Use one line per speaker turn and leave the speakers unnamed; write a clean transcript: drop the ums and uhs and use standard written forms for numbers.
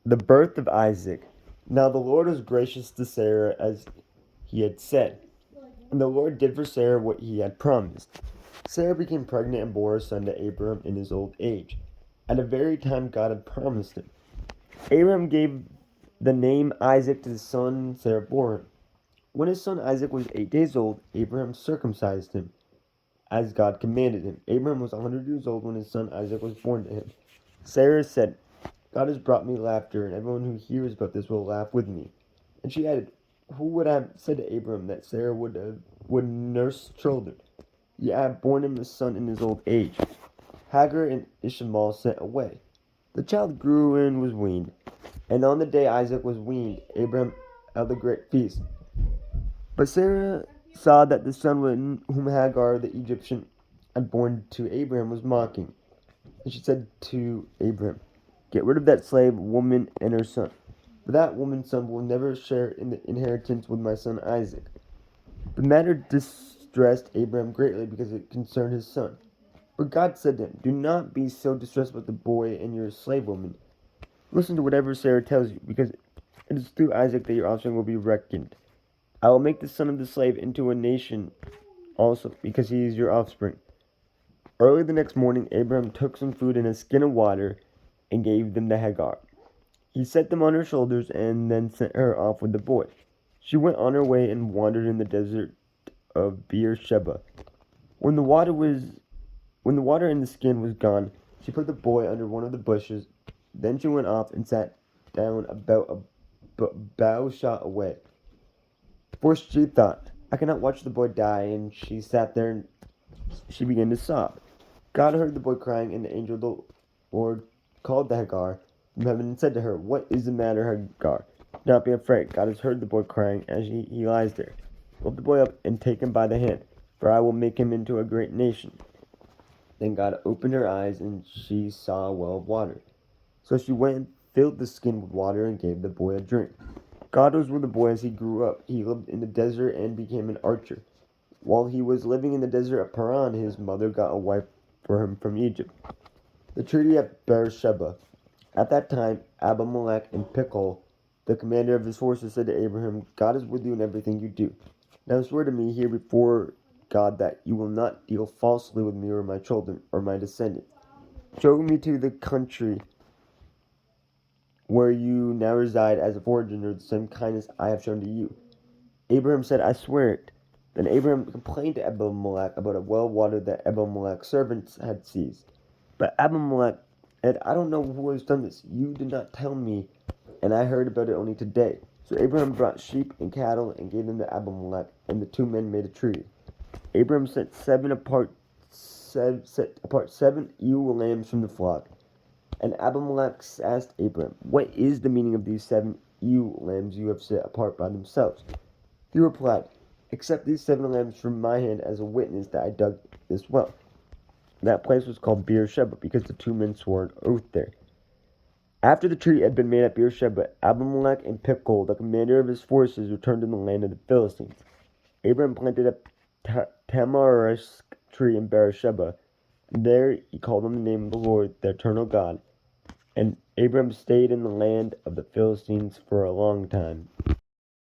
The birth of Isaac. Now the Lord was gracious to Sarah as he had said, and the Lord did for Sarah what he had promised. Sarah became pregnant and bore a son to Abraham in his old age, at the very time God had promised him. Abraham gave the name Isaac to the son Sarah bore him. When his son Isaac was 8 days old, Abraham circumcised him, as God commanded him. Abraham was 100 years old when his son Isaac was born to him. Sarah said, God has brought me laughter, and everyone who hears about this will laugh with me. And she added, who would have said to Abraham that Sarah would nurse children? Yet I have borne him a son in his old age. Hagar and Ishmael sent away. The child grew and was weaned. And on the day Isaac was weaned, Abraham held a great feast. But Sarah saw that the son whom Hagar the Egyptian had borne to Abraham was mocking. And she said to Abraham, get rid of that slave woman and her son, for that woman's son will never share in the inheritance with my son Isaac. The matter distressed Abraham greatly because it concerned his son. But God said to him, do not be so distressed about the boy and your slave woman. Listen to whatever Sarah tells you, because it is through Isaac that your offspring will be reckoned. I will make the son of the slave into a nation also, because he is your offspring. Early the next morning, Abraham took some food and a skin of water and gave them to Hagar. He set them on her shoulders and then sent her off with the boy. She went on her way and wandered in the desert of Beersheba. When the water in the skin was gone, she put the boy under one of the bushes. Then she went off and sat down about a bow shot away. For she thought, I cannot watch the boy die, and she sat there and she began to sob. God heard the boy crying, and the angel of the Lord called to Hagar from heaven and said to her, what is the matter, Hagar? Do not be afraid. God has heard the boy crying as he lies there. Lift the boy up and take him by the hand, for I will make him into a great nation. Then God opened her eyes, and she saw a well of water. So she went and filled the skin with water and gave the boy a drink. God was with the boy as he grew up. He lived in the desert and became an archer. While he was living in the desert of Paran, his mother got a wife for him from Egypt. The treaty at Beersheba. At that time, Abimelech and Phicol, the commander of his forces, said to Abraham, God is with you in everything you do. Now swear to me here before God that you will not deal falsely with me or my children or my descendants. Show me to the country where you now reside as a foreigner, the same kindness I have shown to you. Abraham said, I swear it. Then Abraham complained to Abimelech about a well of water that Abimelech's servants had seized. But Abimelech said, I don't know who has done this. You did not tell me, and I heard about it only today. So Abraham brought sheep and cattle and gave them to Abimelech, and the two men made a treaty. Abraham set apart 7 ewe lambs from the flock. And Abimelech asked Abraham, what is the meaning of these 7 ewe lambs you have set apart by themselves? He replied, accept these 7 lambs from my hand as a witness that I dug this well. That place was called Beersheba because the two men swore an oath there. After the treaty had been made at Beersheba, Abimelech and Phicol, the commander of his forces, returned to the land of the Philistines. Abraham planted a tamarisk tree in Beersheba. There he called on the name of the Lord, the eternal God. And Abraham stayed in the land of the Philistines for a long time.